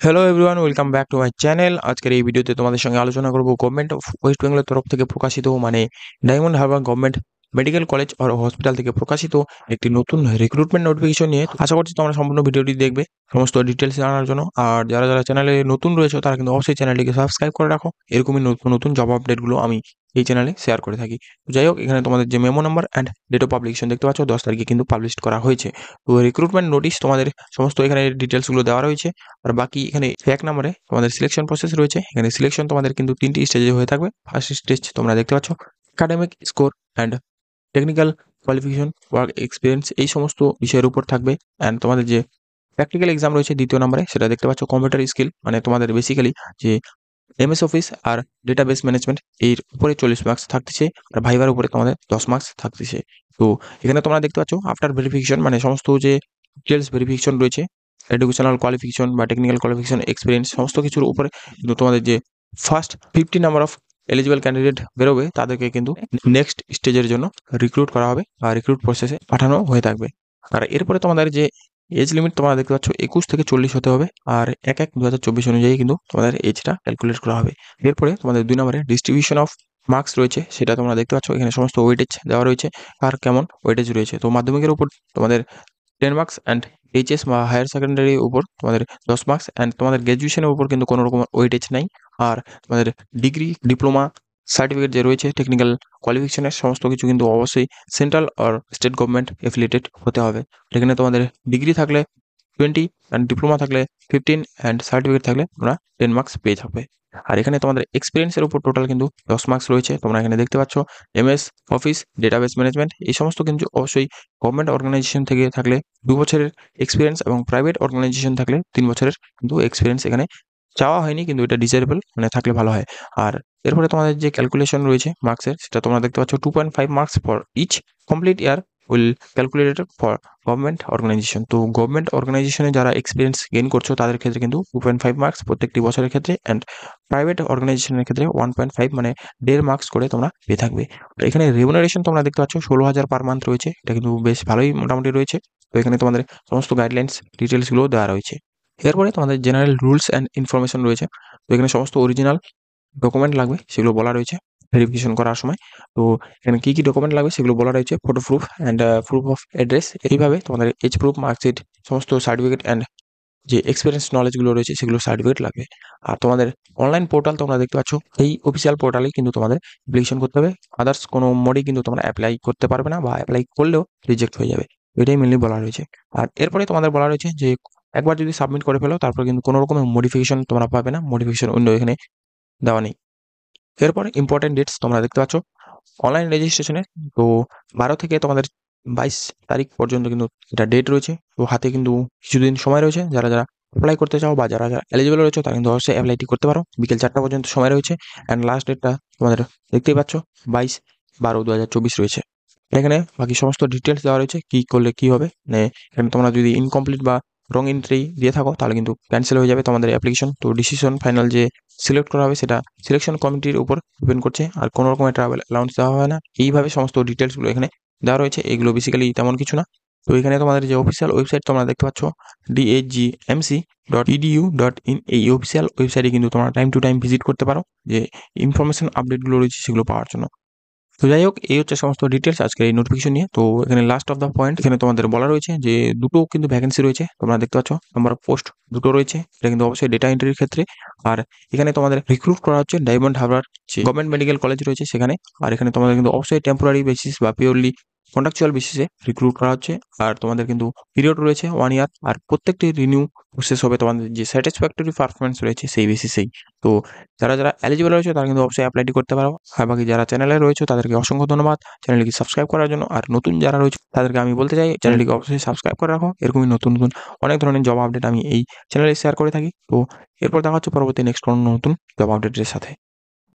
Hello everyone, welcome back to my channel. আজকের এই ভিডিওতে তোমাদের সঙ্গে আলোচনা করব গভর্নমেন্ট অফ ওয়েস্ট বেঙ্গলের তরফ থেকে প্রকাশিত Diamond Harbour government medical college আর হসপিটাল থেকে প্রকাশিত একটি নতুন রিক্রুটমেন্ট নোটিফিকেশন নিয়ে। তো আশা করছি তোমরা সম্পূর্ণ ভিডিওটি দেখবে সমস্ত ডিটেলস জানার জন্য। আর যারা যারা চ্যানেলে নতুন রয়েছে তারা কিন্তু অবশ্যই চ্যানেলটিকে সাবস্ক্রাইব করে রাখো। এরকমই নতুন নতুন জব আপডেটগুলো আমি এই চ্যানেলে শেয়ার করে থাকি। তো যাই হোক, এখানে তোমাদের যে memo number and date of publication দেখতে পাচ্ছ 10 তারিখে কিন্তু পাবলিশ করা হয়েছে। তো রিক্রুটমেন্ট নোটিশ তোমাদের সমস্ত এখানে ডিটেলসগুলো দেওয়া রয়েছে। আর বাকি এখানে 1 নম্বরে তোমাদের সিলেকশন প্রসেস রয়েছে। এখানে সিলেকশন তোমাদের কিন্তু 3টি স্টেজে হয়ে থাকবে। ফার্স্ট স্টেজ তোমরা দেখতে পাচ্ছ academic score and technical qualification, work experience এই সমস্ত বিষয়ের উপর থাকবে। অ্যান্ড তোমাদের যে প্র্যাকটিক্যাল এক্সাম রয়েছে 2য় নম্বরে, সেটা দেখতে পাচ্ছ কম্পিউটার স্কিল, মানে তোমাদের বেসিক্যালি যে এমএস অফিস আর ডেটাবেস ম্যানেজমেন্ট এর উপরে 40 মার্কস থাকতেছে। আর ভাইবার উপরে তোমাদের 10 মার্কস থাকতেছে। তো এখানে তোমরা দেখতে পাচ্ছ আফটার ভেরিফিকেশন, মানে সমস্ত যে ডিটেলস ভেরিফিকেশন রয়েছে, এডুকেশনাল কোয়ালিফিকেশন বা টেকনিক্যাল কোয়ালিফিকেশন, এক্সপিরিয়েন্স সমস্ত কিছুর উপরে কিন্তু তোমাদের যে first 50 number of eligible candidate বেরোবে তাদেরকে কিন্তু নেক্সট স্টেজের জন্য রিক্রুট করা হবে বা রিক্রুট প্রসেসে পাঠানো হয়ে থাকবে। আর এরপরে তোমাদের যে এজ লিমিট তোমরা দেখতে পাচ্ছ 21 থেকে 40 হতে হবে। আর 1/1/2024 অনুযায়ী কিন্তু তোমাদের এজটা ক্যালকুলেট করা হবে। এরপরে তোমাদের 2 নম্বরে ডিস্ট্রিবিউশন অফ মার্কস রয়েছে, সেটা তোমরা দেখতে পাচ্ছ। এখানে সমস্ত ওয়েটেজ দেওয়া রয়েছে আর কেমন ওয়েটেজ রয়েছে। তো মাধ্যমিকের উপর তোমাদের 10 মার্কস অ্যান্ড এইচএস বা হায়ার সেকেন্ডারির উপর তোমাদের 10 মার্কস অ্যান্ড তোমাদের গ্র্যাজুয়েশনের উপর কিন্তু কোনো রকম ওয়েটেজ নাই। আর তোমাদের ডিগ্রি, ডিপ্লোমা সার্টিফিকেট যে রয়েছে টেকনিক্যাল কোয়ালিফিকেশনের সমস্ত কিছু কিন্তু অবশ্যই সেন্ট্রাল আর স্টেট গভর্নমেন্ট এফিলিয়েটেড হতে হবে। এখানে তোমাদের ডিগ্রি থাকলে 20 অ্যান্ড ডিপ্লোমা থাকলে 15 অ্যান্ড সার্টিফিকেট থাকলে তোমরা 10 মার্কস পেয়ে যাবে। আর এখানে তোমাদের এক্সপিরিয়েন্সের উপর টোটাল কিন্তু 10 মার্কস রয়েছে। তোমরা এখানে দেখতে পাচ্ছ এমএস অফিস, ডেটাবেস ম্যানেজমেন্ট এই সমস্ত কিন্তু অবশ্যই গভর্নমেন্ট অর্গানাইজেশন থেকে থাকলে 2 বছরের এক্সপিরিয়েন্স এবং প্রাইভেট অর্গানাইজেশন থাকলে 3 বছরের কিন্তু এক্সপিরিয়েন্স এখানে চাওয়া হয়নি, কিন্তু এটা ডিজারেবল, মানে থাকলে ভালো হয়। আর এরপরে তোমাদের যে ক্যালকুলেশন রয়েছে মার্কসের, সেটা তোমরা দেখতে পাচ্ছ 2.5 marks for each complete year will calculated for government organisation. তো গভর্নমেন্ট অর্গানাইজেশনে যারা এক্সপিরিয়েন্স গেইন করছো তাদের ক্ষেত্রে কিন্তু 2.5 মার্কস প্রত্যেকটি বছরের ক্ষেত্রে, অ্যান্ড প্রাইভেট অর্গানাইজেশনের ক্ষেত্রে 1.5 মানে 1.5 মার্কস করে তোমরা পেয়ে থাকবে। তো এখানে রেমুনারেশন তোমরা দেখতে পাচ্ছ 16,000 পার মান্থ রয়েছে। এটা কিন্তু বেশ ভালোই মোটামুটি রয়েছে। তো এখানে তোমাদের সমস্ত গাইডলাইন্স ডিটেলসগুলো দেওয়া রয়েছে। এরপরে তোমাদের জেনারেল রুলস অ্যান্ড ইনফরমেশন রয়েছে। তো এখানে সমস্ত অরিজিনাল ডকুমেন্ট লাগবে সেগুলো বলা রয়েছে ভেরিফিকেশন করার সময়। তো এখানে কি ডকুমেন্ট লাগবে সেগুলো বলা রয়েছে, photo proof and proof of address. এইভাবে তোমাদের এজ প্রুফ, মার্কশিট, সমস্ত সার্টিফিকেট অ্যান্ড যে এক্সপিরিয়েন্স নলেজগুলো রয়েছে সেগুলো সার্টিফিকেট লাগবে। আর তোমাদের অনলাইন পোর্টাল তোমরা দেখতে পাচ্ছ, এই অফিসিয়াল পোর্টালেই কিন্তু তোমাদের অ্যাপ্লিকেশন করতে হবে। আদার্স কোনো মোডেই কিন্তু তোমরা অ্যাপ্লাই করতে পারবে না, বা অ্যাপ্লাই করলেও রিজেক্ট হয়ে যাবে। এটাই মেনলি বলা রয়েছে। আর এরপরে তোমাদের বলা রয়েছে যে একবার যদি সাবমিট করে ফেলো তারপর কিন্তু কোনো রকমের মডিফিকেশন তোমরা পাবে না, মডিফিকেশন উইন্ডো এখানে দেওয়া নেই। এরপরে ইম্পর্টেন্ট ডেটস তোমরা দেখতে পাচ্ছ অনলাইন রেজিস্ট্রেশনের। তো 12 থেকে তোমাদের 22 তারিখ পর্যন্ত কিন্তু এটা ডেট রয়েছে। তো হাতে কিন্তু কিছুদিন সময় রয়েছে। যারা যারা অ্যাপ্লাই করতে চাও বা যারা যারা এলিজিবল রয়েছে তারা কিন্তু অবশ্যই অ্যাপ্লাইটি করতে পারো। বিকেল 4টা পর্যন্ত সময় রয়েছে। অ্যান্ড লাস্ট ডেটটা তোমাদের দেখতেই পাচ্ছ 22/12/2024 রয়েছে। এখানে বাকি সমস্ত ডিটেলস দেওয়া রয়েছে, কি করলে কি হবে। মানে এখানে তোমরা যদি ইনকমপ্লিট বা রং এন্ট্রি দিয়ে থাকো তাহলে কিন্তু ক্যান্সেল হয়ে যাবে তোমাদের অ্যাপ্লিকেশন। তো ডিসিশন ফাইনাল যে সিলেক্ট করা হবে সেটা সিলেকশন কমিটির উপর ডিপেন্ড করছে। আর কোনো রকমের ট্রাভেল অ্যালাউন্স দেওয়া হয় না। এইভাবে সমস্ত ডিটেলসগুলো এখানে দেওয়া রয়েছে। এগুলো বেসিক্যালি তেমন কিছু না। তো এখানে তোমাদের যে অফিসিয়াল ওয়েবসাইট তোমরা দেখতে পাচ্ছ dhgmc.edu.in, এই অফিসিয়াল ওয়েবসাইটে কিন্তু তোমরা টাইম টু টাইম ভিজিট করতে পারো যে ইনফরমেশন আপডেটগুলো রয়েছে সেগুলো পাওয়ার জন্য। তো যাই হোক, এই হচ্ছে সমস্ত ডিটেলস আজকের এই নোটিফিকেশন নিয়ে। তো এখানে লাস্ট অফ দ্য পয়েন্ট, এখানে তোমাদের বলা রয়েছে যে দুটো কিন্তু ভ্যাকেন্সি রয়েছে। তোমরা দেখতে পাচ্ছ নাম্বার অফ পোস্ট দুটো রয়েছে। এটা কিন্তু অবশ্যই ডেটা এন্ট্রির ক্ষেত্রে। আর এখানে তোমাদের রিক্রুট করা হচ্ছে ডায়মন্ড হারবার যে গভর্নমেন্ট মেডিকেল কলেজ রয়েছে সেখানে। আর এখানে তোমাদের কিন্তু অবশ্যই টেম্পোরারি বেসিস বা পিওরলি কন্ট্রাকচুয়াল বেসিসে রিক্রুট করা হচ্ছে। আর তোমাদের কিন্তু পিরিয়ড রয়েছে 1 ইয়ার। আর প্রত্যেকটি রিনিউ প্রসেস হবে তোমাদের যে স্যাটিসফ্যাক্টরি পারফরমেন্স রয়েছে সেই বেসিসেই। তো যারা যারা এলিজিবল রয়েছে তারা কিন্তু অবশ্যই অ্যাপ্লাইটি করতে পারো। আর বাকি যারা চ্যানেলে রয়েছে তাদেরকে অসংখ্য ধন্যবাদ চ্যানেলটিকে সাবস্ক্রাইব করার জন্য। আর নতুন যারা রয়েছে তাদেরকে আমি বলতে চাই চ্যানেলটিকে অবশ্যই সাবস্ক্রাইব করে রাখো। এরকমই নতুন নতুন অনেক ধরনের জব আপডেট আমি এই চ্যানেলে শেয়ার করে থাকি। তো এরপর দেখা হচ্ছে পরবর্তী নেক্সট কোনো নতুন জব আপডেটের সাথে।